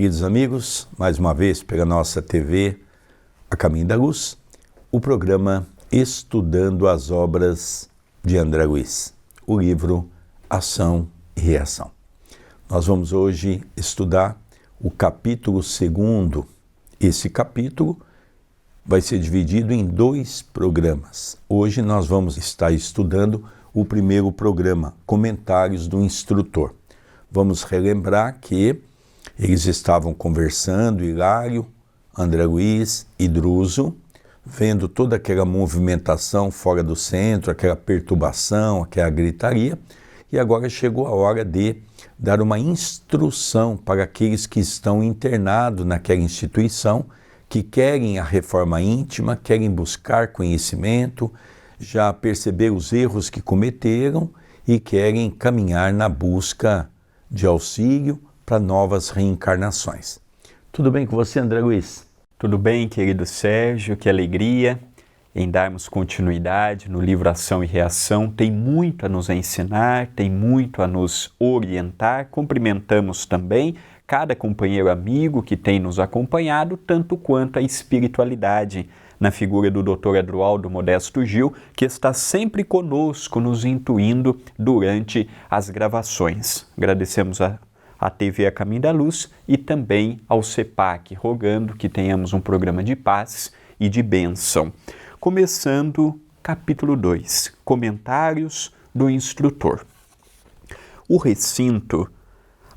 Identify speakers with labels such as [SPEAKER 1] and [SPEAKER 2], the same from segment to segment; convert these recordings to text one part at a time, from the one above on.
[SPEAKER 1] queridos amigos, mais uma vez pela nossa TV A Caminho da Luz, o programa Estudando as Obras de André Luiz, o livro Ação e Reação. Nós vamos hoje estudar o capítulo 2. Esse capítulo vai ser dividido em 2 programas. Hoje nós vamos estar estudando o primeiro programa, Comentários do Instrutor. Vamos relembrar que eles estavam conversando, Hilário, André Luiz e Druso, vendo toda aquela movimentação fora do centro, aquela perturbação, aquela gritaria, e agora chegou a hora de dar uma instrução para aqueles que estão internados naquela instituição, que querem a reforma íntima, querem buscar conhecimento, já perceber os erros que cometeram e querem caminhar na busca de auxílio para novas reencarnações. Tudo bem com você, André Luiz?
[SPEAKER 2] Tudo bem, querido Sérgio, que alegria em darmos continuidade no livro Ação e Reação. Tem muito a nos ensinar, tem muito a nos orientar. Cumprimentamos também cada companheiro amigo que tem nos acompanhado, tanto quanto a espiritualidade, na figura do Dr. Adroaldo Modesto Gil, que está sempre conosco, nos intuindo durante as gravações. Agradecemos a TV A Caminho da Luz e também ao CEPAC, rogando que tenhamos um programa de paz e de bênção. Começando capítulo 2, Comentários do Instrutor. O recinto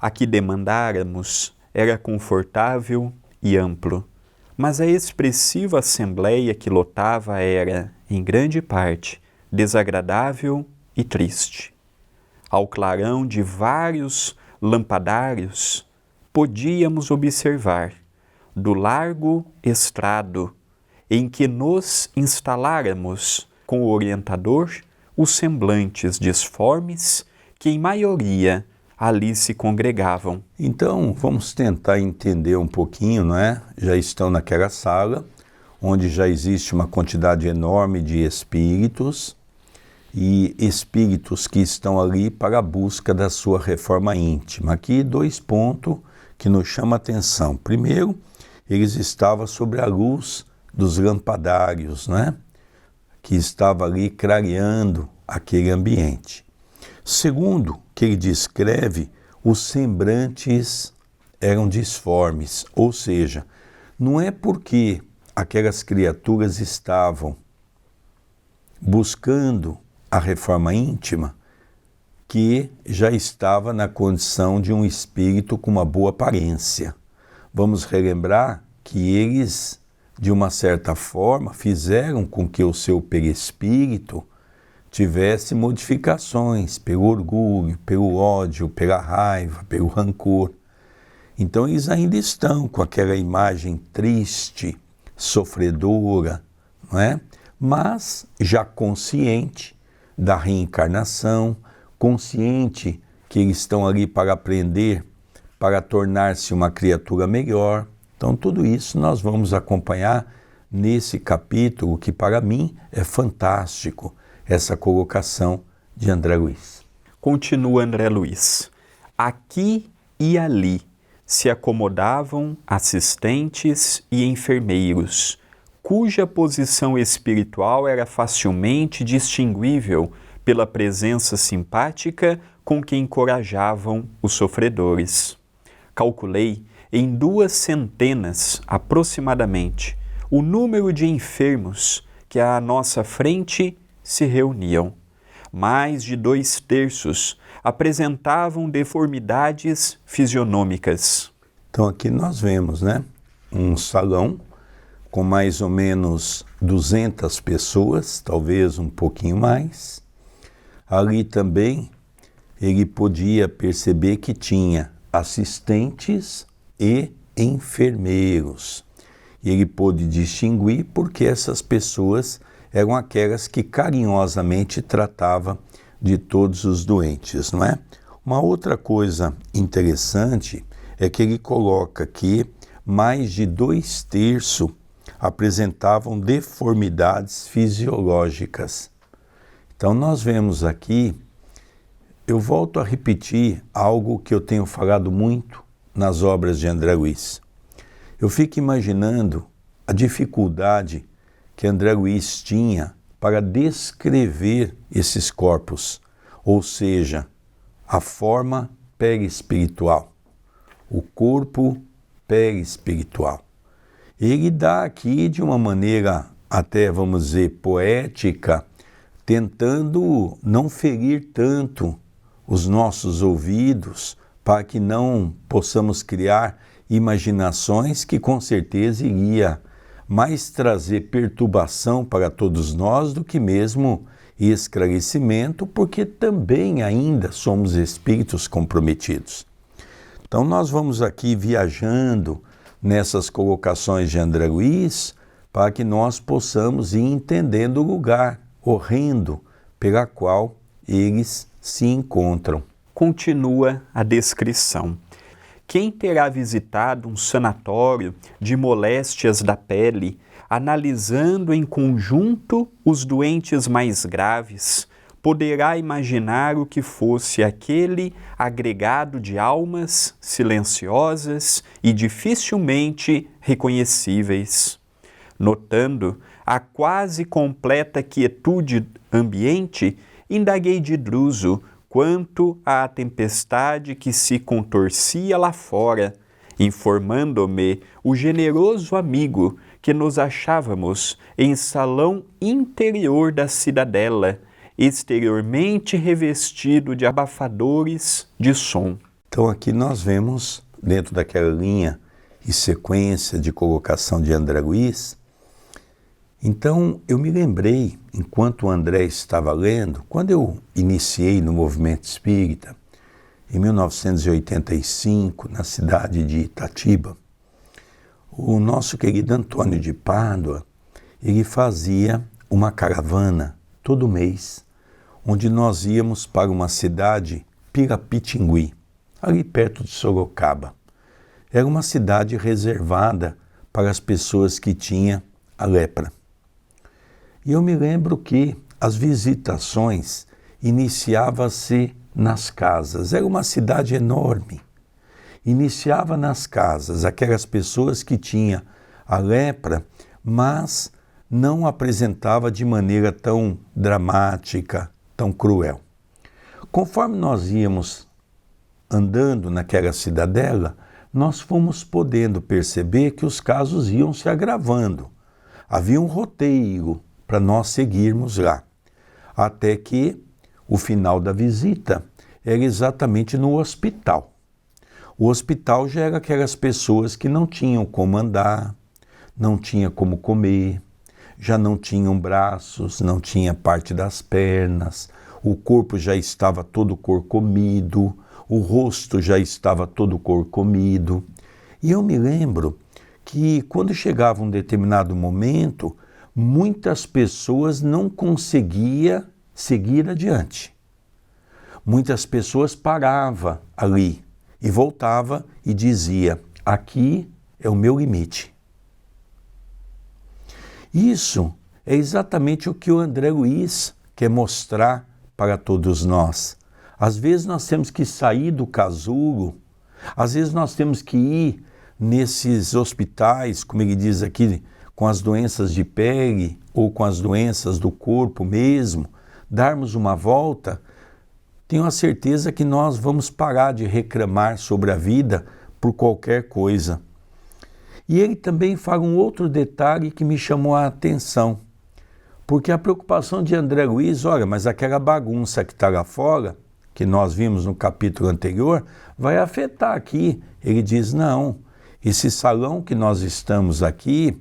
[SPEAKER 2] a que demandáramos era confortável e amplo, mas a expressiva assembleia que lotava era, em grande parte, desagradável e triste. Ao clarão de vários lampadários, podíamos observar, do largo estrado em que nos instaláramos com o orientador, os semblantes disformes que, em maioria, ali se congregavam.
[SPEAKER 1] Então, vamos tentar entender um pouquinho, não é? Já estão naquela sala, onde já existe uma quantidade enorme de espíritos, e espíritos que estão ali para a busca da sua reforma íntima. Aqui 2 pontos que nos chamam a atenção. Primeiro, eles estavam sobre a luz dos lampadários, né? Que estava ali clareando aquele ambiente. Segundo, que ele descreve, os semblantes eram disformes, ou seja, não é porque aquelas criaturas estavam buscando a reforma íntima que já estava na condição de um espírito com uma boa aparência. Vamos relembrar que eles, de uma certa forma, fizeram com que o seu perispírito tivesse modificações pelo orgulho, pelo ódio, pela raiva, pelo rancor. Então eles ainda estão com aquela imagem triste, sofredora, não é? Mas já consciente da reencarnação, consciente que eles estão ali para aprender, para tornar-se uma criatura melhor. Então tudo isso nós vamos acompanhar nesse capítulo que para mim é fantástico, essa colocação de André Luiz.
[SPEAKER 2] Continua André Luiz. Aqui e ali se acomodavam assistentes e enfermeiros, cuja posição espiritual era facilmente distinguível pela presença simpática com que encorajavam os sofredores. Calculei em 200 aproximadamente o número de enfermos que à nossa frente se reuniam. Mais de 2/3 apresentavam deformidades fisionômicas.
[SPEAKER 1] Então aqui nós vemos, né, um salão com mais ou menos 200 pessoas, talvez um pouquinho mais. Ali também ele podia perceber que tinha assistentes e enfermeiros. E ele pôde distinguir porque essas pessoas eram aquelas que carinhosamente tratava de todos os doentes, não é? Uma outra coisa interessante é que ele coloca que mais de 2/3 apresentavam deformidades fisiológicas. Então nós vemos aqui, eu volto a repetir algo que eu tenho falado muito nas obras de André Luiz. Eu fico imaginando a dificuldade que André Luiz tinha para descrever esses corpos, ou seja, a forma perispiritual, o corpo perispiritual. Ele dá aqui de uma maneira até, vamos dizer, poética, tentando não ferir tanto os nossos ouvidos para que não possamos criar imaginações que com certeza iria mais trazer perturbação para todos nós do que mesmo esclarecimento, porque também ainda somos espíritos comprometidos. Então nós vamos aqui viajando nessas colocações de André Luiz para que nós possamos ir entendendo o lugar horrendo pela qual eles se encontram.
[SPEAKER 2] Continua a descrição. Quem terá visitado um sanatório de moléstias da pele, analisando em conjunto os doentes mais graves, poderá imaginar o que fosse aquele agregado de almas silenciosas e dificilmente reconhecíveis. Notando a quase completa quietude ambiente, indaguei de Druso quanto à tempestade que se contorcia lá fora, informando-me o generoso amigo que nos achávamos em salão interior da cidadela, exteriormente revestido de abafadores de som.
[SPEAKER 1] Então aqui nós vemos, dentro daquela linha e sequência de colocação de André Luiz, então eu me lembrei, enquanto o André estava lendo, quando eu iniciei no movimento espírita, em 1985, na cidade de Itatiba, o nosso querido Antônio de Pádua, ele fazia uma caravana todo mês, onde nós íamos para uma cidade, Pirapitingui, ali perto de Sorocaba. Era uma cidade reservada para as pessoas que tinham a lepra. E eu me lembro que as visitações iniciavam-se nas casas. Era uma cidade enorme. Iniciava nas casas aquelas pessoas que tinham a lepra, mas não apresentava de maneira tão dramática, tão cruel. Conforme nós íamos andando naquela cidadela, nós fomos podendo perceber que os casos iam se agravando. Havia um roteiro para nós seguirmos lá, até que o final da visita era exatamente no hospital. O hospital já era aquelas pessoas que não tinham como andar, não tinham como comer, já não tinham braços, não tinha parte das pernas, o corpo já estava todo corcomido, o rosto já estava todo corcomido. E eu me lembro que quando chegava um determinado momento, muitas pessoas não conseguiam seguir adiante. Muitas pessoas paravam ali e voltavam e dizia: aqui é o meu limite. Isso é exatamente o que o André Luiz quer mostrar para todos nós. Às vezes nós temos que sair do casulo, às vezes nós temos que ir nesses hospitais, como ele diz aqui, com as doenças de pele ou com as doenças do corpo mesmo, darmos uma volta. Tenho a certeza que nós vamos parar de reclamar sobre a vida por qualquer coisa. E ele também fala um outro detalhe que me chamou a atenção, porque a preocupação de André Luiz, olha, mas aquela bagunça que está lá fora, que nós vimos no capítulo anterior, vai afetar aqui. Ele diz, não, esse salão que nós estamos aqui,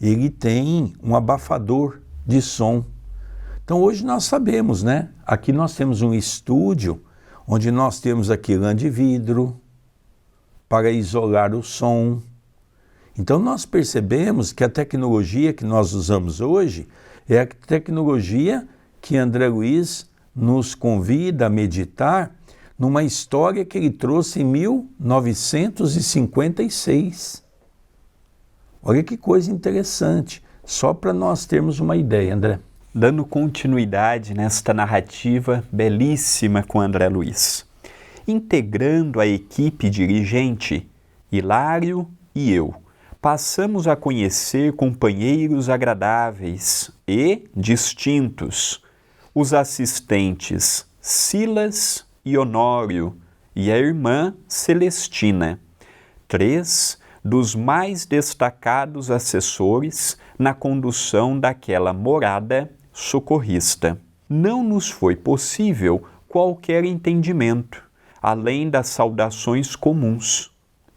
[SPEAKER 1] ele tem um abafador de som. Então hoje nós sabemos, né? Aqui nós temos um estúdio, onde nós temos aqui lã de vidro, para isolar o som. Então nós percebemos que a tecnologia que nós usamos hoje é a tecnologia que André Luiz nos convida a meditar numa história que ele trouxe em 1956. Olha que coisa interessante, só para nós termos uma ideia, André.
[SPEAKER 2] Dando continuidade nesta narrativa belíssima com André Luiz. integrando a equipe dirigente, Hilário e eu, passamos a conhecer companheiros agradáveis e distintos, os assistentes Silas e Honório e a irmã Celestina, 3 dos mais destacados assessores na condução daquela morada socorrista. Não nos foi possível qualquer entendimento, além das saudações comuns,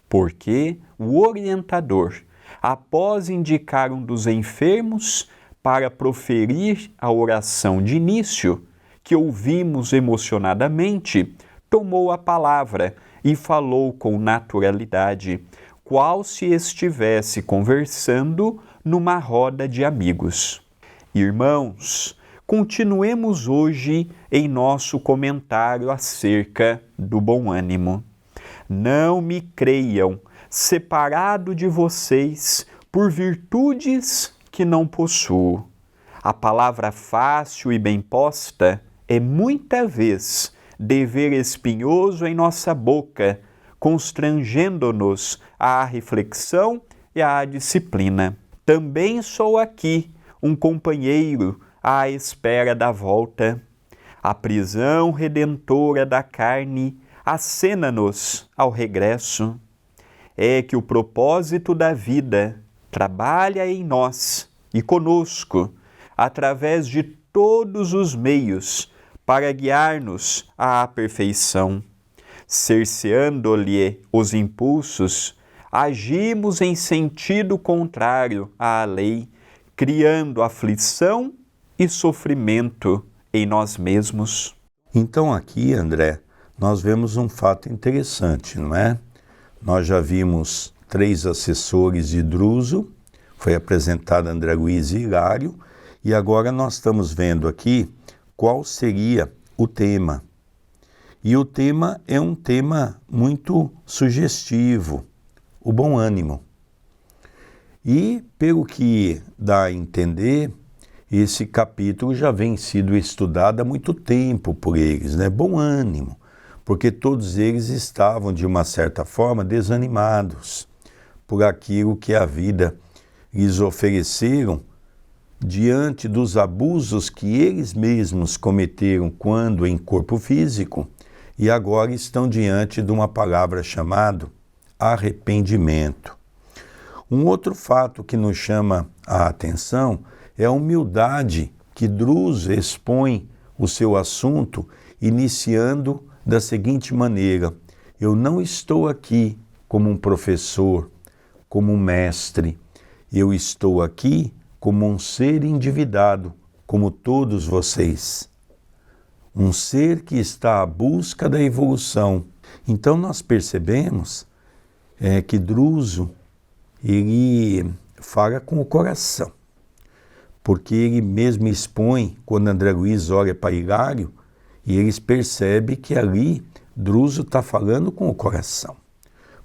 [SPEAKER 2] porque o orientador, após indicar um dos enfermos para proferir a oração de início, que ouvimos emocionadamente, tomou a palavra e falou com naturalidade, qual se estivesse conversando numa roda de amigos. Irmãos, continuemos hoje em nosso comentário acerca do bom ânimo. Não me creiam separado de vocês por virtudes que não possuo. A palavra fácil e bem posta é muita vez dever espinhoso em nossa boca, constrangendo-nos à reflexão e à disciplina. Também sou aqui um companheiro à espera da volta. A prisão redentora da carne acena-nos ao regresso. É que o propósito da vida trabalha em nós e conosco, através de todos os meios, para guiar-nos à perfeição. Cerceando-lhe os impulsos, agimos em sentido contrário à lei, criando aflição e sofrimento em nós mesmos.
[SPEAKER 1] Então aqui, André, nós vemos um fato interessante, não é? Nós já vimos 3 assessores de Druso, foi apresentado André Luiz e Hilário, e agora nós estamos vendo aqui qual seria o tema. E o tema é um tema muito sugestivo, o bom ânimo. E, pelo que dá a entender, esse capítulo já vem sido estudado há muito tempo por eles, né? Bom ânimo, porque todos eles estavam, de uma certa forma, desanimados por aquilo que a vida lhes ofereceram diante dos abusos que eles mesmos cometeram quando em corpo físico e agora estão diante de uma palavra chamada arrependimento. Um outro fato que nos chama a atenção é a humildade que Druso expõe o seu assunto, iniciando da seguinte maneira: eu não estou aqui como um professor, como um mestre, eu estou aqui como um ser endividado, como todos vocês. Um ser que está à busca da evolução. Então nós percebemos que Druso, ele fala com o coração, porque ele mesmo expõe, quando André Luiz olha para Hilário, e eles percebem que ali Druso está falando com o coração.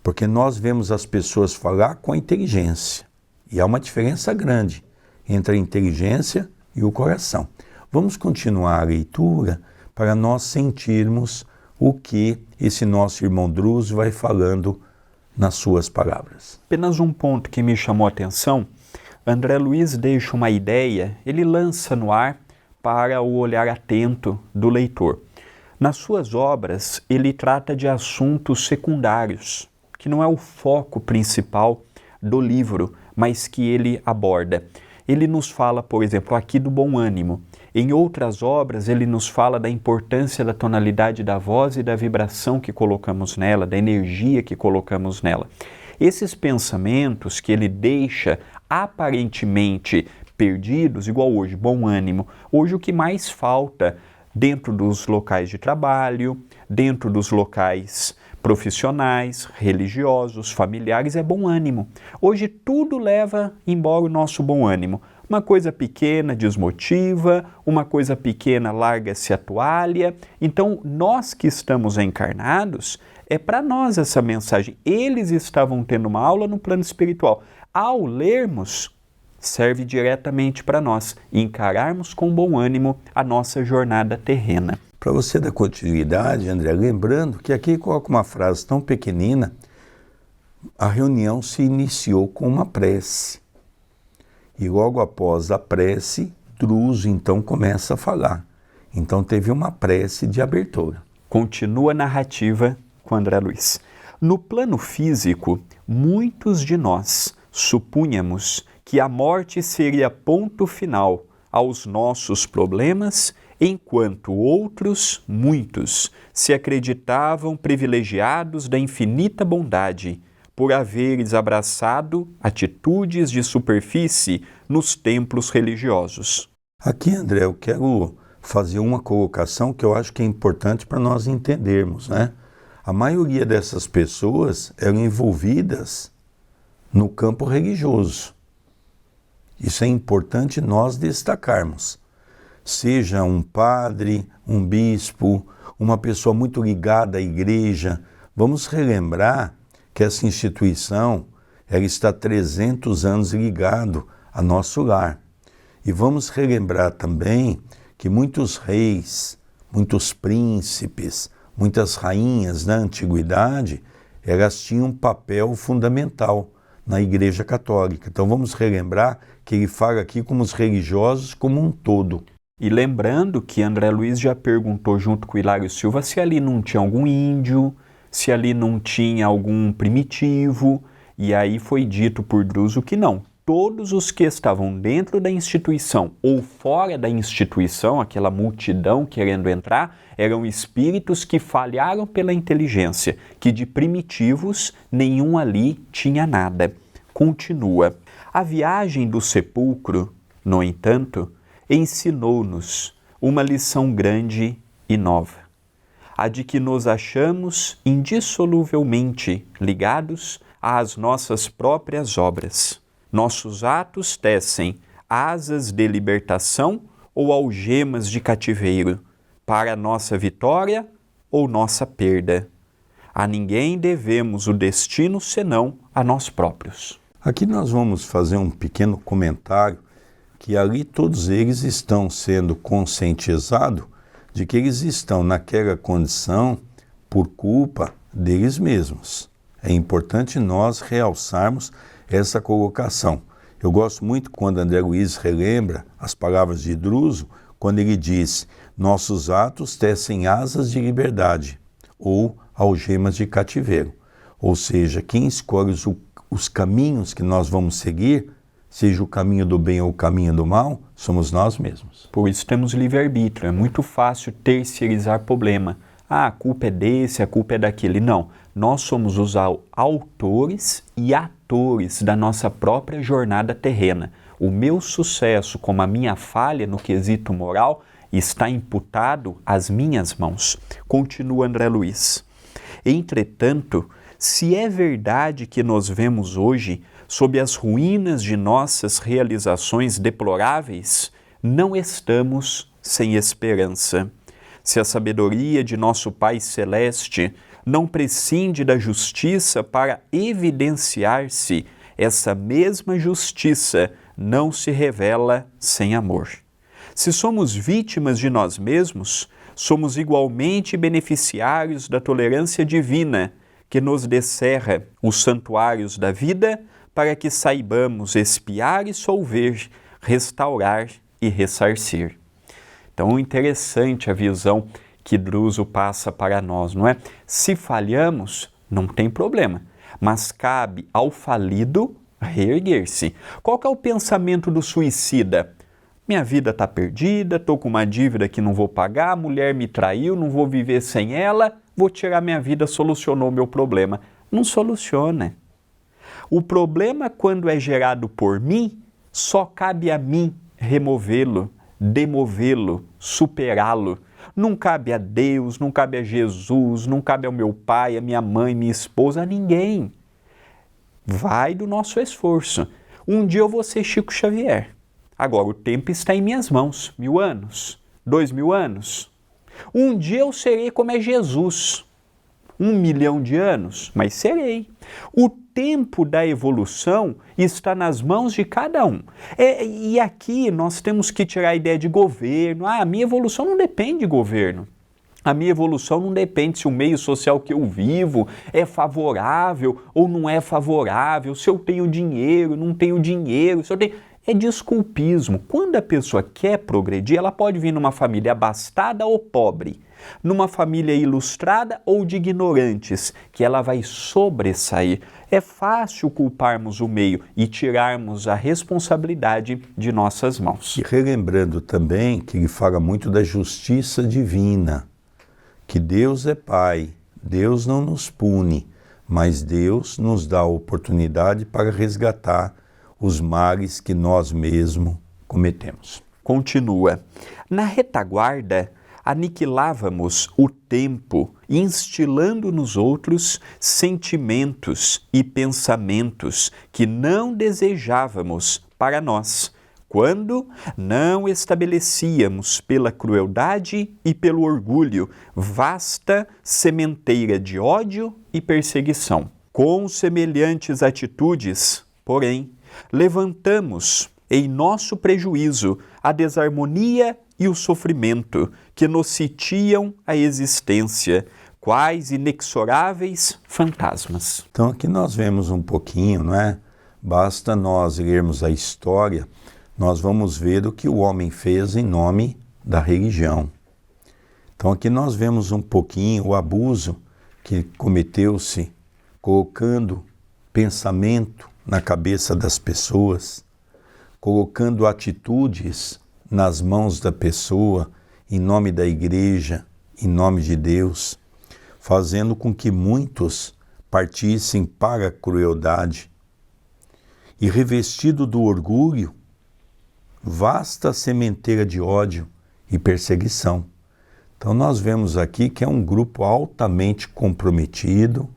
[SPEAKER 1] Porque nós vemos as pessoas falar com a inteligência. E há uma diferença grande entre a inteligência e o coração. Vamos continuar a leitura para nós sentirmos o que esse nosso irmão Druso vai falando nas suas palavras.
[SPEAKER 2] Apenas um ponto que me chamou a atenção. André Luiz deixa uma ideia, ele lança no ar para o olhar atento do leitor. Nas suas obras, ele trata de assuntos secundários, que não é o foco principal do livro, mas que ele aborda. Ele nos fala, por exemplo, aqui do bom ânimo. Em outras obras, ele nos fala da importância da tonalidade da voz e da vibração que colocamos nela, da energia que colocamos nela. Esses pensamentos que ele deixa aparentemente perdidos, igual hoje, bom ânimo. Hoje o que mais falta dentro dos locais de trabalho, dentro dos locais profissionais, religiosos, familiares, é bom ânimo. Hoje tudo leva embora o nosso bom ânimo. Uma coisa pequena desmotiva, uma coisa pequena larga-se a toalha. Então, nós que estamos encarnados, é para nós essa mensagem. Eles estavam tendo uma aula no plano espiritual. Ao lermos, serve diretamente para nós encararmos com bom ânimo a nossa jornada terrena.
[SPEAKER 1] Para você dar continuidade, André, lembrando que aqui coloca uma frase tão pequenina, a reunião se iniciou com uma prece. E logo após a prece, Druso então começa a falar. Então teve uma prece de abertura.
[SPEAKER 2] Continua a narrativa com André Luiz. No plano físico, muitos de nós supunhamos que a morte seria ponto final aos nossos problemas, enquanto outros, muitos, se acreditavam privilegiados da infinita bondade, por haveres abraçado atitudes de superfície nos templos religiosos.
[SPEAKER 1] Aqui, André, eu quero fazer uma colocação que eu acho que é importante para nós entendermos, né? A maioria dessas pessoas eram envolvidas no campo religioso. Isso é importante nós destacarmos. Seja um padre, um bispo, uma pessoa muito ligada à igreja, vamos relembrar que essa instituição ela está 300 anos ligado a nosso lar. E vamos relembrar também que muitos reis, muitos príncipes, muitas rainhas na antiguidade, elas tinham um papel fundamental na Igreja Católica. Então vamos relembrar que ele fala aqui como os religiosos como um todo.
[SPEAKER 2] E lembrando que André Luiz já perguntou junto com Hilário Silva se ali não tinha algum índio, se ali não tinha algum primitivo, e aí foi dito por Druso que não. Todos os que estavam dentro da instituição ou fora da instituição, aquela multidão querendo entrar, eram espíritos que falharam pela inteligência, que de primitivos nenhum ali tinha nada. Continua. A viagem do sepulcro, no entanto, ensinou-nos uma lição grande e nova. A de que nos achamos indissoluvelmente ligados às nossas próprias obras. Nossos atos tecem asas de libertação ou algemas de cativeiro, para nossa vitória ou nossa perda. A ninguém devemos o destino senão a nós próprios.
[SPEAKER 1] Aqui nós vamos fazer um pequeno comentário que ali todos eles estão sendo conscientizados de que eles estão naquela condição por culpa deles mesmos. É importante nós realçarmos essa colocação. Eu gosto muito quando André Luiz relembra as palavras de Druso, quando ele diz: nossos atos tecem asas de liberdade ou algemas de cativeiro. Ou seja, quem escolhe os caminhos que nós vamos seguir, seja o caminho do bem ou o caminho do mal, somos nós mesmos.
[SPEAKER 2] Por isso temos livre-arbítrio. É muito fácil terceirizar problema. A culpa é desse, a culpa é daquele. Não. Nós somos os autores e atores da nossa própria jornada terrena. O meu sucesso, como a minha falha no quesito moral, está imputado às minhas mãos. Continua André Luiz. Entretanto, se é verdade que nos vemos hoje sob as ruínas de nossas realizações deploráveis, não estamos sem esperança. Se a sabedoria de nosso Pai Celeste não prescinde da justiça para evidenciar-se, essa mesma justiça não se revela sem amor. Se somos vítimas de nós mesmos, somos igualmente beneficiários da tolerância divina, que nos descerra os santuários da vida para que saibamos expiar e solver, restaurar e ressarcir. Então, interessante a visão que Druso passa para nós, não é? Se falhamos, não tem problema, mas cabe ao falido reerguer-se. Qual que é o pensamento do suicida? Minha vida está perdida, estou com uma dívida que não vou pagar, a mulher me traiu, não vou viver sem ela, vou tirar minha vida, solucionou o meu problema. Não soluciona. O problema, quando é gerado por mim, só cabe a mim removê-lo, demovê-lo, superá-lo. Não cabe a Deus, não cabe a Jesus, não cabe ao meu pai, a minha mãe, minha esposa, a ninguém. Vai do nosso esforço. Um dia eu vou ser Chico Xavier. Agora o tempo está em minhas mãos. 1000 anos? 2000 anos? Um dia eu serei como é Jesus. 1 milhão de anos? Mas serei. O tempo da evolução está nas mãos de cada um. E aqui nós temos que tirar a ideia de governo. A minha evolução não depende de governo. A minha evolução não depende se o meio social que eu vivo é favorável ou não é favorável, se eu tenho dinheiro, não tenho dinheiro, se eu tenho... É desculpismo. Quando a pessoa quer progredir, ela pode vir numa família abastada ou pobre, numa família ilustrada ou de ignorantes, que ela vai sobressair. É fácil culparmos o meio e tirarmos a responsabilidade de nossas mãos.
[SPEAKER 1] E relembrando também que ele fala muito da justiça divina, que Deus é Pai, Deus não nos pune, mas Deus nos dá a oportunidade para resgatar os males que nós mesmos cometemos.
[SPEAKER 2] Continua. Na retaguarda, aniquilávamos o tempo, instilando nos outros sentimentos e pensamentos que não desejávamos para nós, quando não estabelecíamos pela crueldade e pelo orgulho vasta sementeira de ódio e perseguição. Com semelhantes atitudes, porém, levantamos em nosso prejuízo a desarmonia e o sofrimento que nos sitiam a existência, quais inexoráveis fantasmas.
[SPEAKER 1] Então aqui nós vemos um pouquinho, não é? Basta nós lermos a história, nós vamos ver o que o homem fez em nome da religião. Então aqui nós vemos um pouquinho o abuso que cometeu-se, colocando pensamento na cabeça das pessoas, colocando atitudes nas mãos da pessoa, em nome da igreja, em nome de Deus, fazendo com que muitos partissem para a crueldade. E revestido do orgulho, vasta sementeira de ódio e perseguição. Então nós vemos aqui que é um grupo altamente comprometido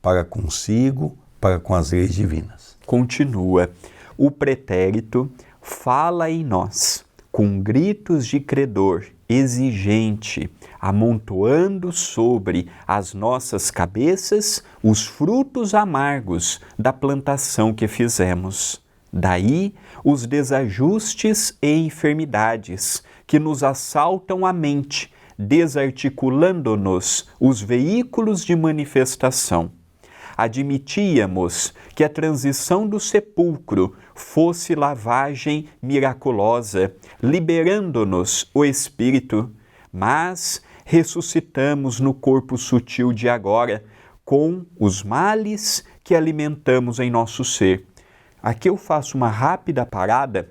[SPEAKER 1] para consigo, para com as leis divinas.
[SPEAKER 2] Continua. O pretérito fala em nós, com gritos de credor exigente, amontoando sobre as nossas cabeças os frutos amargos da plantação que fizemos. Daí os desajustes e enfermidades que nos assaltam a mente, desarticulando-nos os veículos de manifestação. Admitíamos que a transição do sepulcro fosse lavagem miraculosa, liberando-nos o espírito, mas ressuscitamos no corpo sutil de agora, com os males que alimentamos em nosso ser. Aqui eu faço uma rápida parada,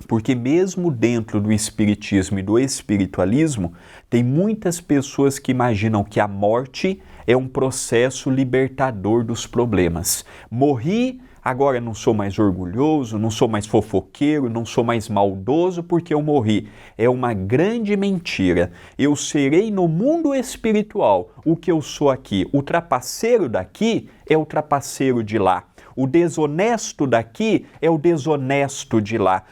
[SPEAKER 2] porque mesmo dentro do espiritismo e do espiritualismo, tem muitas pessoas que imaginam que a morte é um processo libertador dos problemas. Morri, agora não sou mais orgulhoso, não sou mais fofoqueiro, não sou mais maldoso porque eu morri. É uma grande mentira. Eu serei no mundo espiritual o que eu sou aqui. O trapaceiro daqui é o trapaceiro de lá. O desonesto daqui é o desonesto de lá.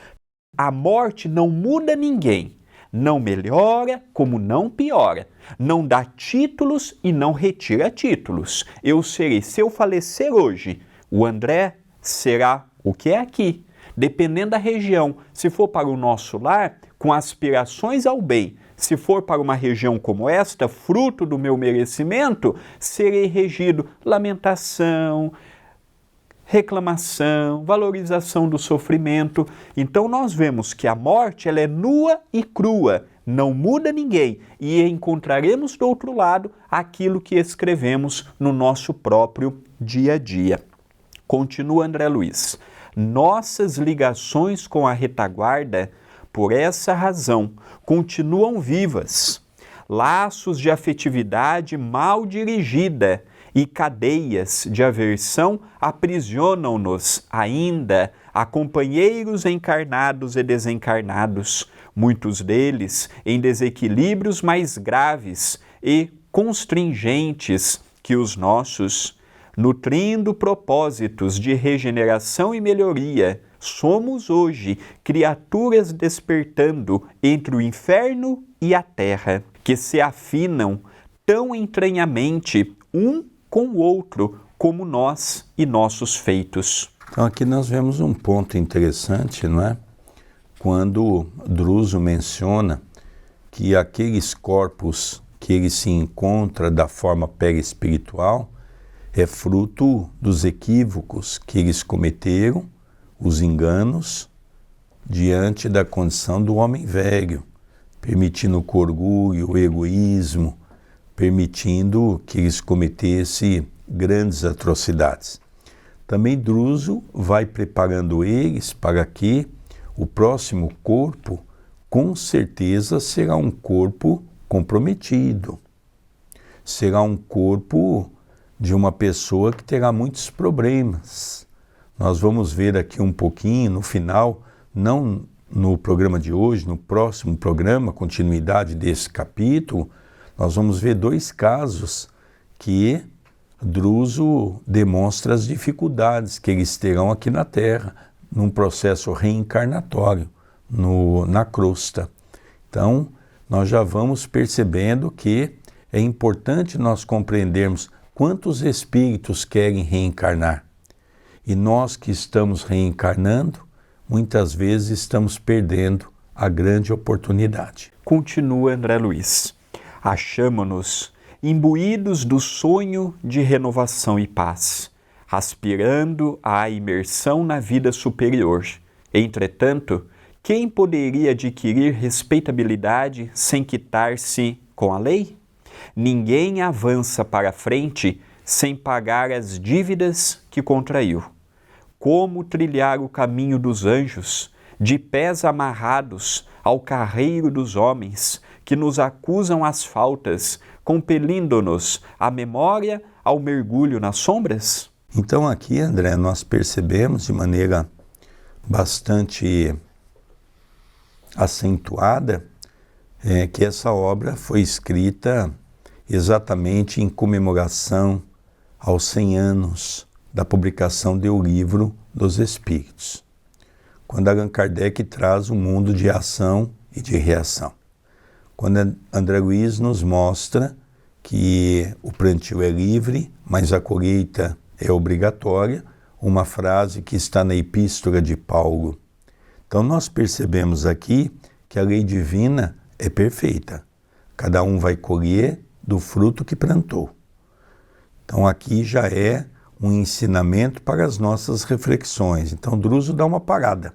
[SPEAKER 2] A morte não muda ninguém. Não melhora como não piora. Não dá títulos e não retira títulos. Eu serei, se eu falecer hoje, o André será o que é aqui. Dependendo da região. Se for para o nosso lar, com aspirações ao bem. Se for para uma região como esta, fruto do meu merecimento, serei regido lamentação, reclamação, valorização do sofrimento. Então nós vemos que a morte ela é nua e crua, não muda ninguém e encontraremos do outro lado aquilo que escrevemos no nosso próprio dia a dia. Continua André Luiz. Nossas ligações com a retaguarda, por essa razão, continuam vivas. Laços de afetividade mal dirigida e cadeias de aversão aprisionam-nos ainda a companheiros encarnados e desencarnados, muitos deles em desequilíbrios mais graves e constringentes que os nossos. Nutrindo propósitos de regeneração e melhoria, somos hoje criaturas despertando entre o inferno e a terra, que se afinam tão entranhamente um com o outro, como nós e nossos feitos.
[SPEAKER 1] Então aqui nós vemos um ponto interessante, não é? Quando Druso menciona que aqueles corpos que ele se encontra da forma perispiritual é fruto dos equívocos que eles cometeram, os enganos, diante da condição do homem velho, permitindo o orgulho, o egoísmo, permitindo que eles cometessem grandes atrocidades. Também Druso vai preparando eles para que o próximo corpo, com certeza, será um corpo comprometido. Será um corpo de uma pessoa que terá muitos problemas. Nós vamos ver aqui um pouquinho, no final, não no programa de hoje, no próximo programa, continuidade desse capítulo, nós vamos ver 2 casos que Druso demonstra as dificuldades que eles terão aqui na Terra, num processo reencarnatório, na crosta. Então, nós já vamos percebendo que é importante nós compreendermos quantos espíritos querem reencarnar. E nós que estamos reencarnando, muitas vezes estamos perdendo a grande oportunidade.
[SPEAKER 2] Continua André Luiz. Achamo-nos imbuídos do sonho de renovação e paz, aspirando à imersão na vida superior. Entretanto, quem poderia adquirir respeitabilidade sem quitar-se com a lei? Ninguém avança para a frente sem pagar as dívidas que contraiu. Como trilhar o caminho dos anjos, de pés amarrados ao carreiro dos homens, que nos acusam as faltas, compelindo-nos a memória ao mergulho nas sombras?
[SPEAKER 1] Então aqui, André, nós percebemos de maneira bastante acentuada que essa obra foi escrita exatamente em comemoração aos 100 anos da publicação do Livro dos Espíritos, quando Allan Kardec traz um mundo de ação e de reação. Quando André Luiz nos mostra que o plantio é livre, mas a colheita é obrigatória, uma frase que está na Epístola de Paulo. Então nós percebemos aqui que a lei divina é perfeita. Cada um vai colher do fruto que plantou. Então aqui já é um ensinamento para as nossas reflexões. Então Druso dá uma parada.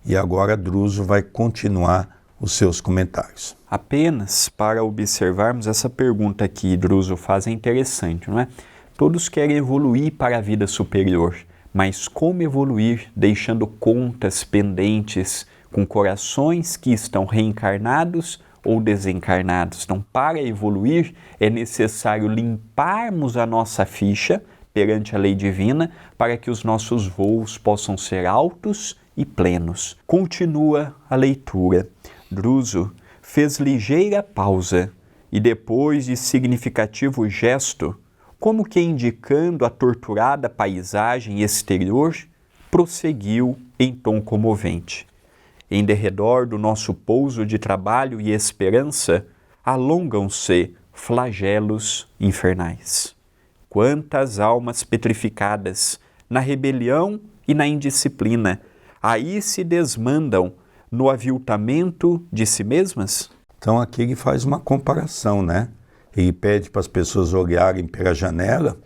[SPEAKER 1] E agora Druso vai continuar os seus comentários.
[SPEAKER 2] Apenas para observarmos essa pergunta que Druso faz é interessante, não é? Todos querem evoluir para a vida superior, mas como evoluir deixando contas pendentes com corações que estão reencarnados ou desencarnados? Então, para evoluir, é necessário limparmos a nossa ficha perante a lei divina para que os nossos voos possam ser altos e plenos. Continua a leitura. Druso fez ligeira pausa e, depois de significativo gesto, como que indicando a torturada paisagem exterior, prosseguiu em tom comovente. Em derredor do nosso pouso de trabalho e esperança, alongam-se flagelos infernais. Quantas almas petrificadas, na rebelião e na indisciplina, aí se desmandam no aviltamento de si mesmas?
[SPEAKER 1] Então aqui ele faz uma comparação, né? Ele pede para as pessoas olharem pela janela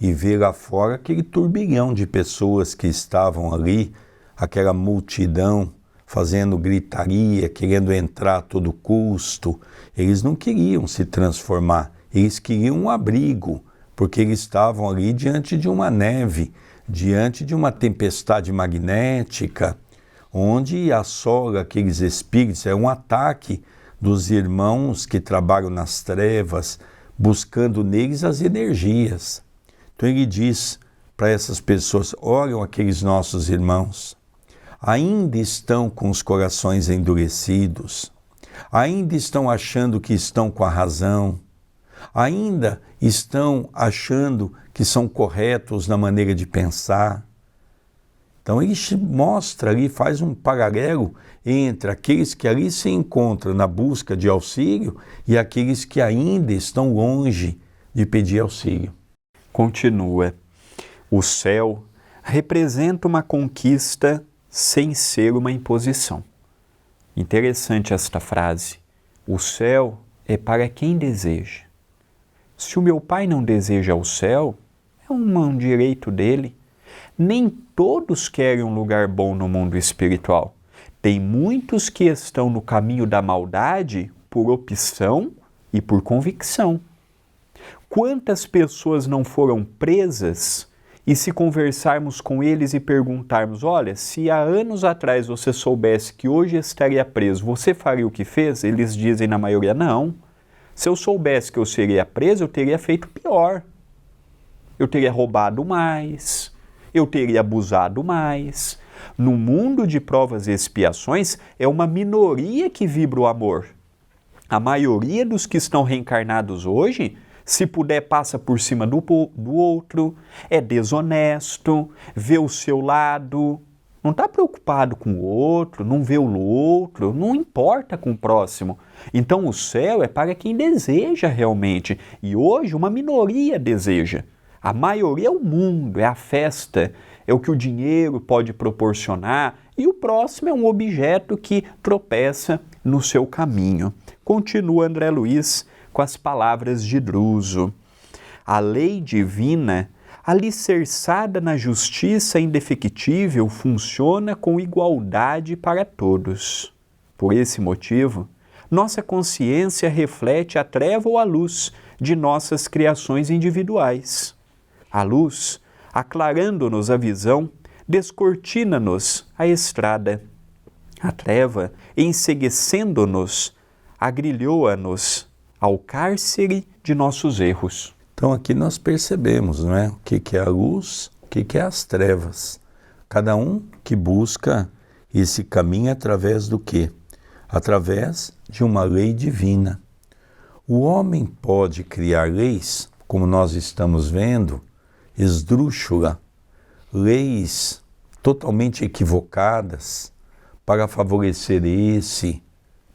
[SPEAKER 1] e ver lá fora aquele turbilhão de pessoas que estavam ali, aquela multidão fazendo gritaria, querendo entrar a todo custo. Eles não queriam se transformar, eles queriam um abrigo, porque eles estavam ali diante de uma neve, diante de uma tempestade magnética, onde assola aqueles espíritos. É um ataque dos irmãos que trabalham nas trevas, buscando neles as energias. Então ele diz para essas pessoas: olham aqueles nossos irmãos, ainda estão com os corações endurecidos, ainda estão achando que estão com a razão, ainda estão achando que são corretos na maneira de pensar. Então ele mostra ali, faz um paralelo entre aqueles que ali se encontram na busca de auxílio e aqueles que ainda estão longe de pedir auxílio.
[SPEAKER 2] Continua. O céu representa uma conquista sem ser uma imposição. Interessante esta frase. O céu é para quem deseja. Se o meu pai não deseja o céu, é um direito dele. Nem todos querem um lugar bom no mundo espiritual. Tem muitos que estão no caminho da maldade por opção e por convicção. Quantas pessoas não foram presas e se conversarmos com eles e perguntarmos, olha, se há anos atrás você soubesse que hoje estaria preso, você faria o que fez? Eles dizem na maioria, não. Se eu soubesse que eu seria preso, eu teria feito pior. Eu teria roubado mais, eu teria abusado mais. No mundo de provas e expiações, é uma minoria que vibra o amor. A maioria dos que estão reencarnados hoje, se puder, passa por cima do outro, é desonesto, vê o seu lado, não está preocupado com o outro, não vê o outro, não importa com o próximo. Então o céu é para quem deseja realmente. E hoje uma minoria deseja. A maioria é o mundo, é a festa, é o que o dinheiro pode proporcionar, e o próximo é um objeto que tropeça no seu caminho. Continua André Luiz com as palavras de Druso. A lei divina, alicerçada na justiça indefectível, funciona com igualdade para todos. Por esse motivo, nossa consciência reflete a treva ou a luz de nossas criações individuais. A luz, aclarando-nos a visão, descortina-nos a estrada. A treva, enceguecendo-nos, agrilhoa-nos ao cárcere de nossos erros.
[SPEAKER 1] Então aqui nós percebemos, não é? O que é a luz, o que é as trevas. Cada um que busca esse caminho através do quê? Através de uma lei divina. O homem pode criar leis, como nós estamos vendo, esdrúxula, leis totalmente equivocadas para favorecer esse,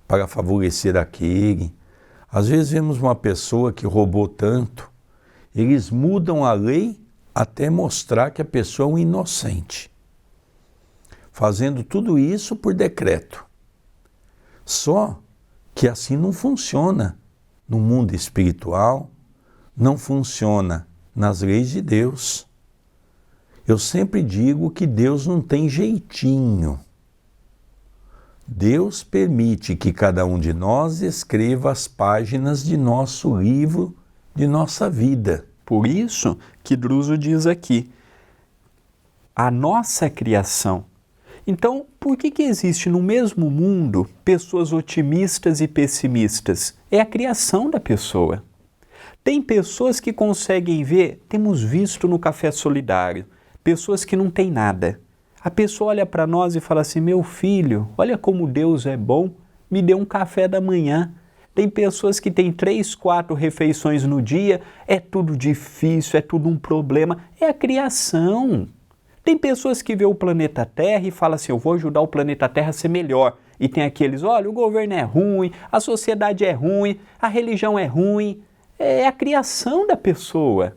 [SPEAKER 1] para favorecer aquele. Às vezes vemos uma pessoa que roubou tanto, eles mudam a lei até mostrar que a pessoa é um inocente, fazendo tudo isso por decreto. Só que assim não funciona no mundo espiritual, não funciona nas leis de Deus. Eu sempre digo que Deus não tem jeitinho. Deus permite que cada um de nós escreva as páginas de nosso livro, de nossa vida.
[SPEAKER 2] Por isso que Druso diz aqui, a nossa criação. Então, por que existe no mesmo mundo pessoas otimistas e pessimistas? É a criação da pessoa. Tem pessoas que conseguem ver, temos visto no Café Solidário, pessoas que não têm nada. A pessoa olha para nós e fala assim, meu filho, olha como Deus é bom, me deu um café da manhã. Tem pessoas que têm 3, 4 refeições no dia, é tudo difícil, é tudo um problema, é a criação. Tem pessoas que vê o planeta Terra e falam assim, eu vou ajudar o planeta Terra a ser melhor. E tem aqueles, olha, o governo é ruim, a sociedade é ruim, a religião é ruim. É a criação da pessoa.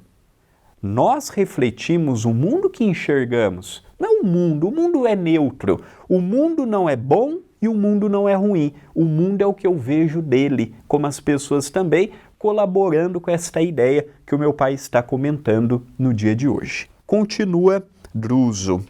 [SPEAKER 2] Nós refletimos o mundo que enxergamos. Não é o mundo é neutro. O mundo não é bom e o mundo não é ruim. O mundo é o que eu vejo dele, como as pessoas também colaborando com esta ideia que o meu pai está comentando no dia de hoje. Continua Druso.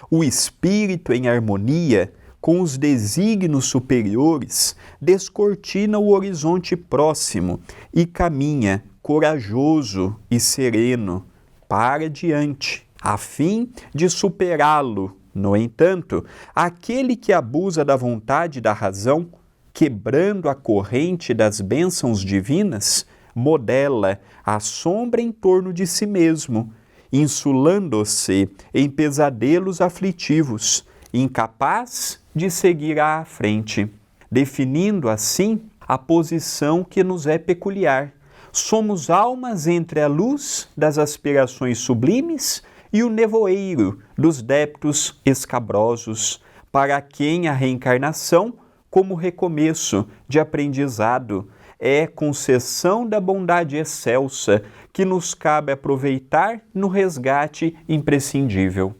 [SPEAKER 2] O espírito em harmonia com os desígnios superiores, descortina o horizonte próximo e caminha corajoso e sereno para diante, a fim de superá-lo. No entanto, aquele que abusa da vontade e da razão, quebrando a corrente das bênçãos divinas, modela a sombra em torno de si mesmo, insulando-se em pesadelos aflitivos, incapaz de seguir à frente, definindo assim a posição que nos é peculiar. Somos almas entre a luz das aspirações sublimes e o nevoeiro dos débitos escabrosos, para quem a reencarnação, como recomeço de aprendizado, é concessão da bondade excelsa que nos cabe aproveitar no resgate imprescindível.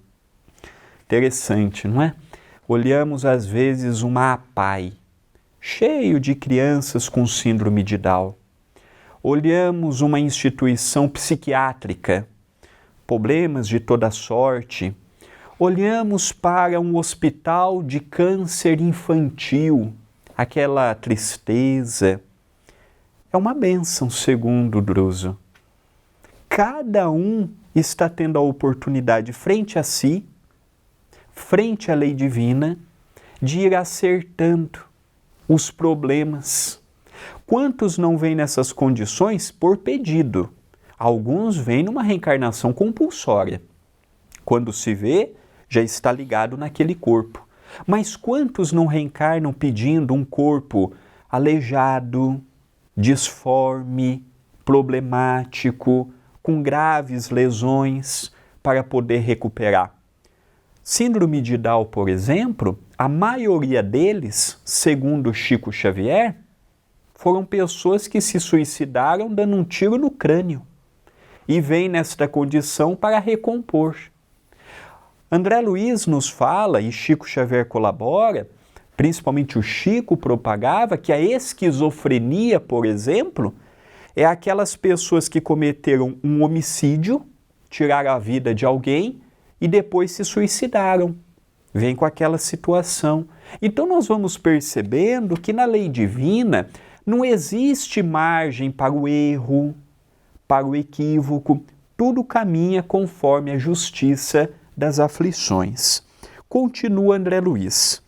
[SPEAKER 2] Interessante, não é? Olhamos às vezes uma APAE, cheio de crianças com síndrome de Down. Olhamos uma instituição psiquiátrica, problemas de toda sorte. Olhamos para um hospital de câncer infantil, aquela tristeza. É uma bênção, segundo Druso. Cada um está tendo a oportunidade frente a si, frente à lei divina, de ir acertando os problemas. Quantos não vêm nessas condições por pedido? Alguns vêm numa reencarnação compulsória. Quando se vê, já está ligado naquele corpo. Mas quantos não reencarnam pedindo um corpo aleijado, disforme, problemático, com graves lesões para poder recuperar? Síndrome de Down, por exemplo, a maioria deles, segundo Chico Xavier, foram pessoas que se suicidaram dando um tiro no crânio e vêm nesta condição para recompor. André Luiz nos fala, e Chico Xavier colabora, principalmente o Chico propagava, que a esquizofrenia, por exemplo, é aquelas pessoas que cometeram um homicídio, tiraram a vida de alguém e depois se suicidaram. Vem com aquela situação. Então nós vamos percebendo que na lei divina não existe margem para o erro, para o equívoco, tudo caminha conforme a justiça das aflições. Continua André Luiz.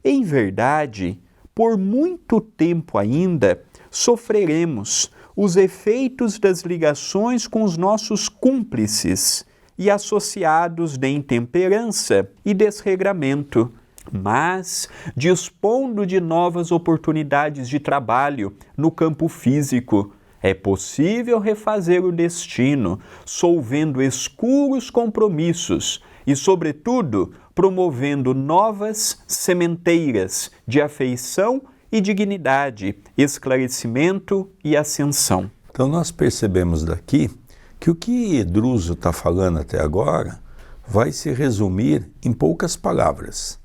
[SPEAKER 2] Em verdade, por muito tempo ainda, sofreremos os efeitos das ligações com os nossos cúmplices e associados de intemperança e desregramento, mas dispondo de novas oportunidades de trabalho no campo físico, é possível refazer o destino, solvendo escuros compromissos e, sobretudo, promovendo novas sementeiras de afeição e dignidade, esclarecimento e ascensão.
[SPEAKER 1] Então nós percebemos daqui que o que Druso está falando até agora vai se resumir em poucas palavras.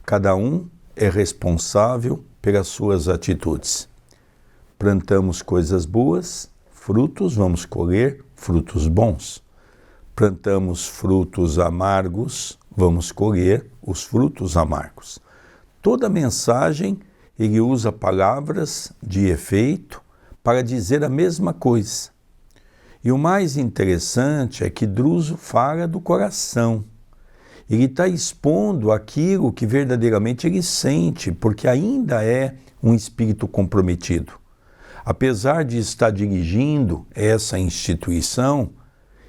[SPEAKER 1] Cada um é responsável pelas suas atitudes. Plantamos coisas boas, frutos, vamos colher frutos bons. Plantamos frutos amargos, vamos colher os frutos amargos. Toda mensagem ele usa palavras de efeito para dizer a mesma coisa. E o mais interessante é que Druso fala do coração. Ele está expondo aquilo que verdadeiramente ele sente, porque ainda é um espírito comprometido. Apesar de estar dirigindo essa instituição,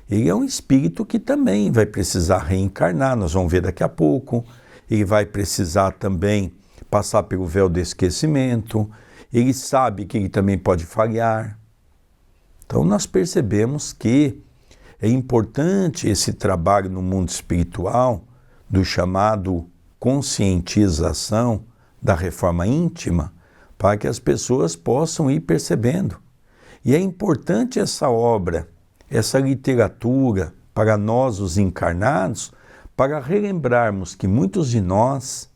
[SPEAKER 1] ele é um espírito que também vai precisar reencarnar, nós vamos ver daqui a pouco. Ele vai precisar também passar pelo véu do esquecimento, ele sabe que ele também pode falhar. Então nós percebemos que é importante esse trabalho no mundo espiritual, do chamado conscientização da reforma íntima, para que as pessoas possam ir percebendo. E é importante essa obra, essa literatura, para nós os encarnados, para relembrarmos que muitos de nós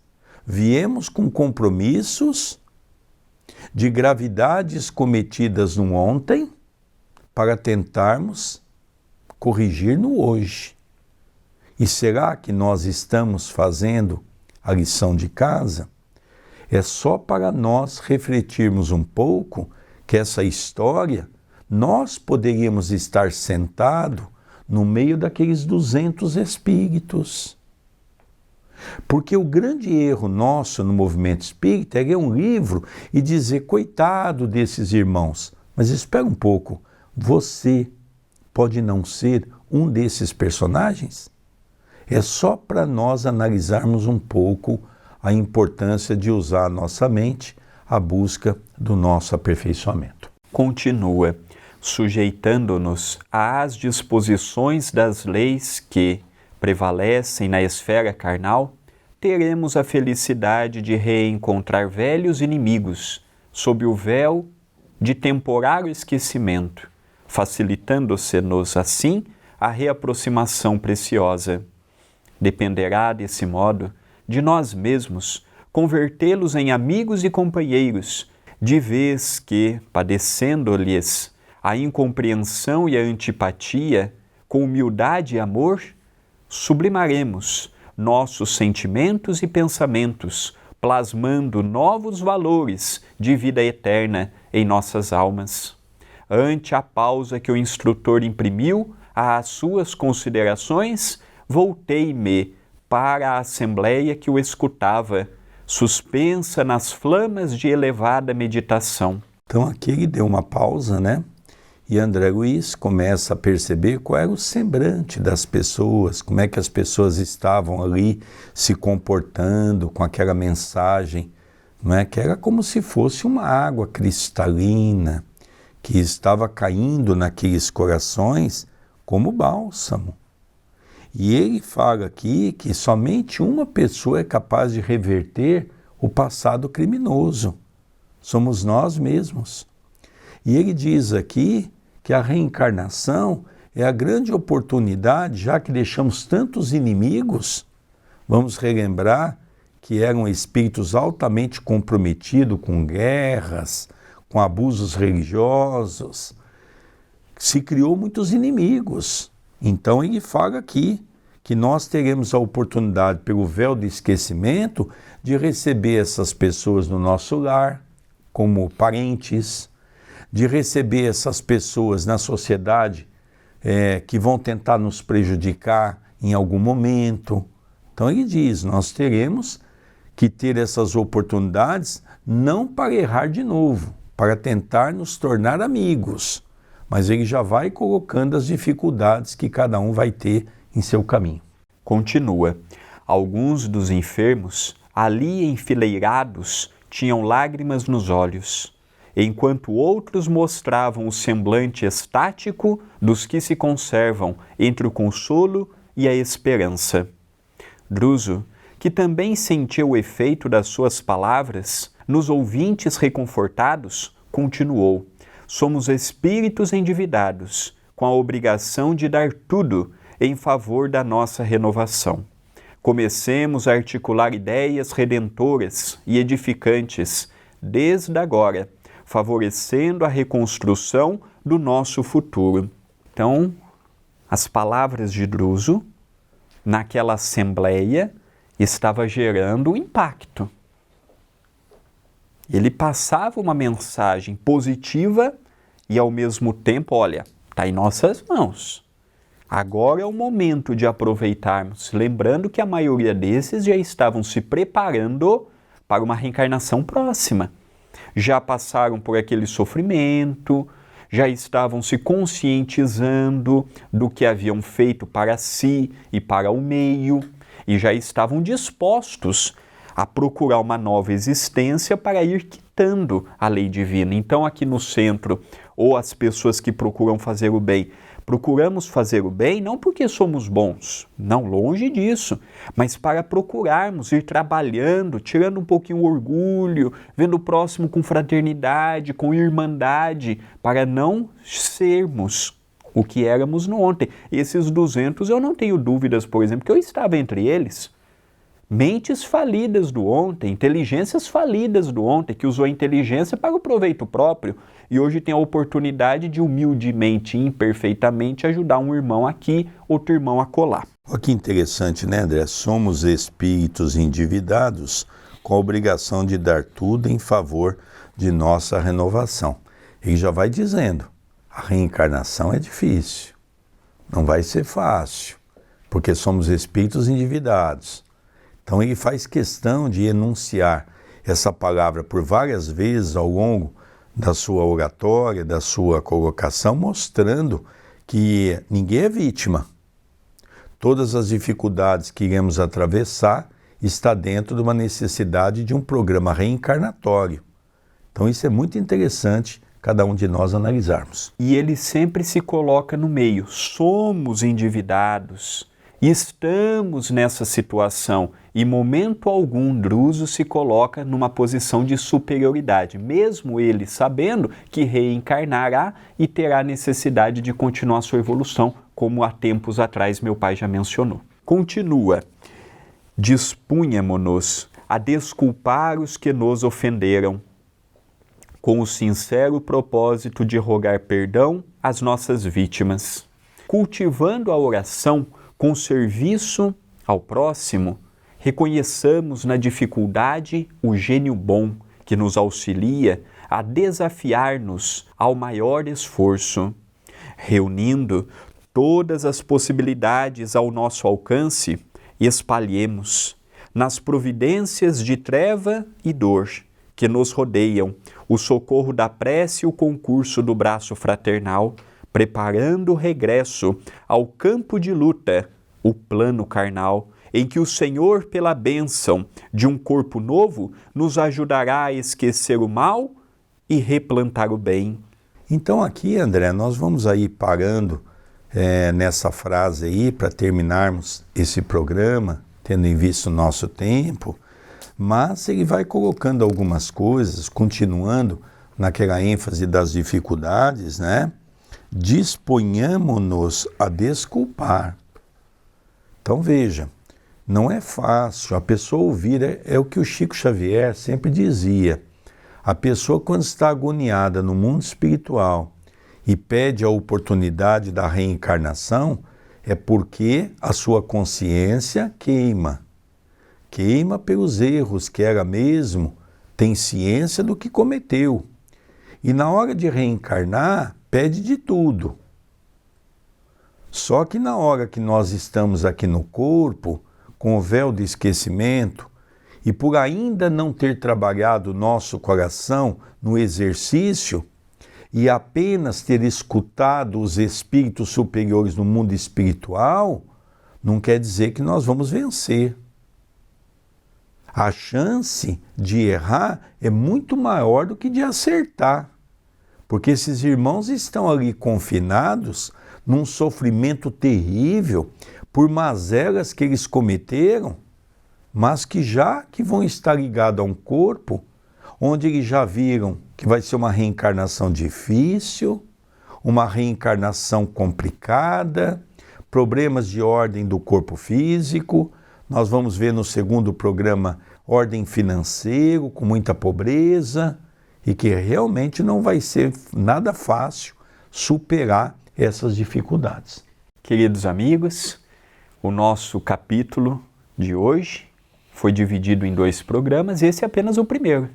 [SPEAKER 1] viemos com compromissos de gravidades cometidas no ontem para tentarmos corrigir no hoje. E será que nós estamos fazendo a lição de casa? É só para nós refletirmos um pouco que essa história, nós poderíamos estar sentados no meio daqueles 200 espíritos. Porque o grande erro nosso no movimento espírita é ler um livro e dizer, coitado desses irmãos. Mas espera um pouco, você pode não ser um desses personagens? É só para nós analisarmos um pouco a importância de usar a nossa mente à busca do nosso aperfeiçoamento.
[SPEAKER 2] Continua, sujeitando-nos às disposições das leis que prevalecem na esfera carnal, teremos a felicidade de reencontrar velhos inimigos sob o véu de temporário esquecimento, facilitando-se-nos assim a reaproximação preciosa. Dependerá, desse modo, de nós mesmos convertê-los em amigos e companheiros, de vez que, padecendo-lhes a incompreensão e a antipatia, com humildade e amor, sublimaremos nossos sentimentos e pensamentos, plasmando novos valores de vida eterna em nossas almas. Ante a pausa que o instrutor imprimiu às suas considerações, voltei-me para a assembleia que o escutava, suspensa nas flamas de elevada meditação.
[SPEAKER 1] Então aqui ele deu uma pausa, né? E André Luiz começa a perceber qual era o semblante das pessoas, como é que as pessoas estavam ali se comportando com aquela mensagem, não é? Que era como se fosse uma água cristalina que estava caindo naqueles corações como bálsamo. E ele fala aqui que somente uma pessoa é capaz de reverter o passado criminoso. Somos nós mesmos. E ele diz aqui que a reencarnação é a grande oportunidade, já que deixamos tantos inimigos, vamos relembrar que eram espíritos altamente comprometidos com guerras, com abusos religiosos, se criou muitos inimigos. Então ele fala aqui que nós teremos a oportunidade, pelo véu do esquecimento, de receber essas pessoas no nosso lar, como parentes, de receber essas pessoas na sociedade que vão tentar nos prejudicar em algum momento. Então ele diz, nós teremos que ter essas oportunidades não para errar de novo, para tentar nos tornar amigos, mas ele já vai colocando as dificuldades que cada um vai ter em seu caminho.
[SPEAKER 2] Continua. Alguns dos enfermos, ali enfileirados, tinham lágrimas nos olhos, enquanto outros mostravam o semblante estático dos que se conservam entre o consolo e a esperança. Druso, que também sentiu o efeito das suas palavras, nos ouvintes reconfortados, continuou: somos espíritos endividados, com a obrigação de dar tudo em favor da nossa renovação. Comecemos a articular ideias redentoras e edificantes desde agora, favorecendo a reconstrução do nosso futuro. Então, as palavras de Druso, naquela assembleia, estava gerando um impacto. Ele passava uma mensagem positiva e, ao mesmo tempo, olha, está em nossas mãos. Agora é o momento de aproveitarmos, lembrando que a maioria desses já estavam se preparando para uma reencarnação próxima. Já passaram por aquele sofrimento, já estavam se conscientizando do que haviam feito para si e para o meio, e já estavam dispostos a procurar uma nova existência para ir quitando a lei divina. Então, aqui no centro, ou as pessoas que procuram fazer o bem, procuramos fazer o bem não porque somos bons, não, longe disso, mas para procurarmos ir trabalhando, tirando um pouquinho o orgulho, vendo o próximo com fraternidade, com irmandade, para não sermos o que éramos no ontem. Esses 200, eu não tenho dúvidas, por exemplo, que eu estava entre eles. Mentes falidas do ontem, inteligências falidas do ontem, que usou a inteligência para o proveito próprio e hoje tem a oportunidade de humildemente, imperfeitamente, ajudar um irmão aqui, outro irmão acolá.
[SPEAKER 1] Olha que interessante, né, André? Somos espíritos endividados com a obrigação de dar tudo em favor de nossa renovação. Ele já vai dizendo, a reencarnação é difícil, não vai ser fácil, porque somos espíritos endividados. Então ele faz questão de enunciar essa palavra por várias vezes ao longo da sua oratória, da sua colocação, mostrando que ninguém é vítima. Todas as dificuldades que iremos atravessar está dentro de uma necessidade de um programa reencarnatório. Então isso é muito interessante cada um de nós analisarmos.
[SPEAKER 2] E ele sempre se coloca no meio. Somos endividados, estamos nessa situação. Em momento algum, Druso se coloca numa posição de superioridade, mesmo ele sabendo que reencarnará e terá necessidade de continuar sua evolução, como há tempos atrás meu pai já mencionou. Continua. Dispunhamo-nos a desculpar os que nos ofenderam, com o sincero propósito de rogar perdão às nossas vítimas. Cultivando a oração com serviço ao próximo, reconheçamos na dificuldade o gênio bom que nos auxilia a desafiar-nos ao maior esforço. Reunindo todas as possibilidades ao nosso alcance, espalhemos nas providências de treva e dor que nos rodeiam o socorro da prece e o concurso do braço fraternal, preparando o regresso ao campo de luta, o plano carnal, em que o Senhor, pela bênção de um corpo novo, nos ajudará a esquecer o mal e replantar o bem.
[SPEAKER 1] Então aqui, André, nós vamos aí parando nessa frase aí para terminarmos esse programa, tendo em vista o nosso tempo, mas ele vai colocando algumas coisas, continuando naquela ênfase das dificuldades, né? Disponhamos-nos a desculpar. Então veja, não é fácil a pessoa ouvir, é o que o Chico Xavier sempre dizia. A pessoa, quando está agoniada no mundo espiritual e pede a oportunidade da reencarnação, é porque a sua consciência queima pelos erros que ela mesmo tem ciência do que cometeu. E na hora de reencarnar, pede de tudo. Só que na hora que nós estamos aqui no corpo, com o véu do esquecimento, e por ainda não ter trabalhado o nosso coração no exercício, e apenas ter escutado os espíritos superiores no mundo espiritual, não quer dizer que nós vamos vencer. A chance de errar é muito maior do que de acertar, porque esses irmãos estão ali confinados num sofrimento terrível por mazelas que eles cometeram, mas que vão estar ligados a um corpo onde eles já viram que vai ser uma reencarnação difícil, uma reencarnação complicada, problemas de ordem do corpo físico. Nós vamos ver no segundo programa ordem financeira, com muita pobreza, e que realmente não vai ser nada fácil superar essas dificuldades.
[SPEAKER 2] Queridos amigos, o nosso capítulo de hoje foi dividido em 2 programas e esse é apenas o primeiro.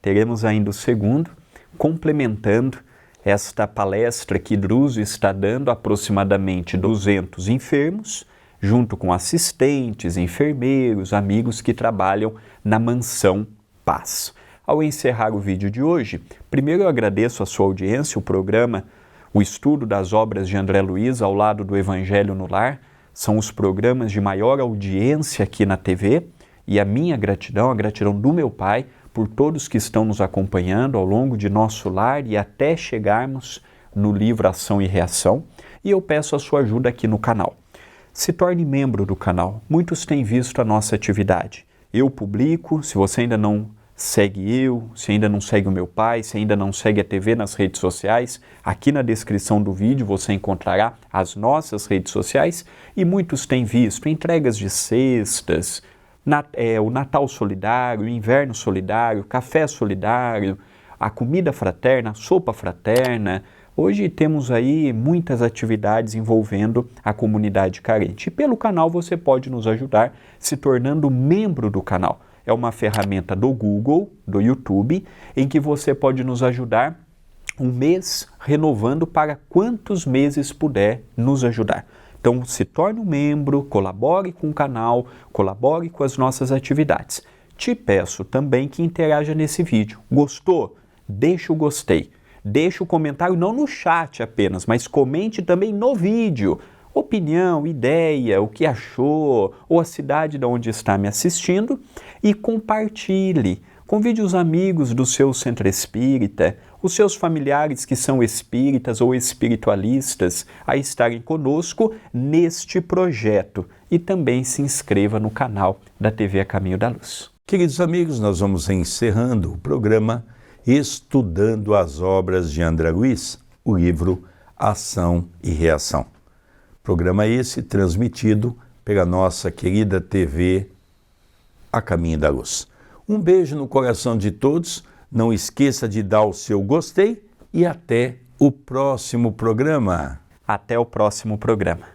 [SPEAKER 2] Teremos ainda o segundo, complementando esta palestra que Druso está dando a aproximadamente 200 enfermos, junto com assistentes, enfermeiros, amigos que trabalham na Mansão Paz. Ao encerrar o vídeo de hoje, primeiro eu agradeço a sua audiência. O programa, o estudo das obras de André Luiz ao lado do Evangelho no Lar, são os programas de maior audiência aqui na TV, e a minha gratidão, a gratidão do meu pai, por todos que estão nos acompanhando ao longo de nosso lar e até chegarmos no livro Ação e Reação, e eu peço a sua ajuda aqui no canal. Se torne membro do canal. Muitos têm visto a nossa atividade. Eu publico, se você ainda não segue se ainda não segue o meu pai, se ainda não segue a TV nas redes sociais, aqui na descrição do vídeo você encontrará as nossas redes sociais, e muitos têm visto entregas de cestas, o Natal Solidário, o Inverno Solidário, o Café Solidário, a comida fraterna, a sopa fraterna. Hoje temos aí muitas atividades envolvendo a comunidade carente. E pelo canal você pode nos ajudar se tornando membro do canal. É uma ferramenta do Google, do YouTube, em que você pode nos ajudar um mês, renovando para quantos meses puder nos ajudar. Então se torne um membro, colabore com o canal, colabore com as nossas atividades. Te peço também que interaja nesse vídeo. Gostou? Deixa o gostei. Deixe o comentário não no chat apenas, mas comente também no vídeo. Opinião, ideia, o que achou, ou a cidade de onde está me assistindo, e compartilhe. Convide os amigos do seu centro espírita, os seus familiares que são espíritas ou espiritualistas a estarem conosco neste projeto. E também se inscreva no canal da TV A Caminho da Luz.
[SPEAKER 1] Queridos amigos, nós vamos encerrando o programa Estudando as Obras de André Luiz, o livro Ação e Reação. Programa esse transmitido pela nossa querida TV A Caminho da Luz. Um beijo no coração de todos, não esqueça de dar o seu gostei e até o próximo programa.
[SPEAKER 2] Até o próximo programa.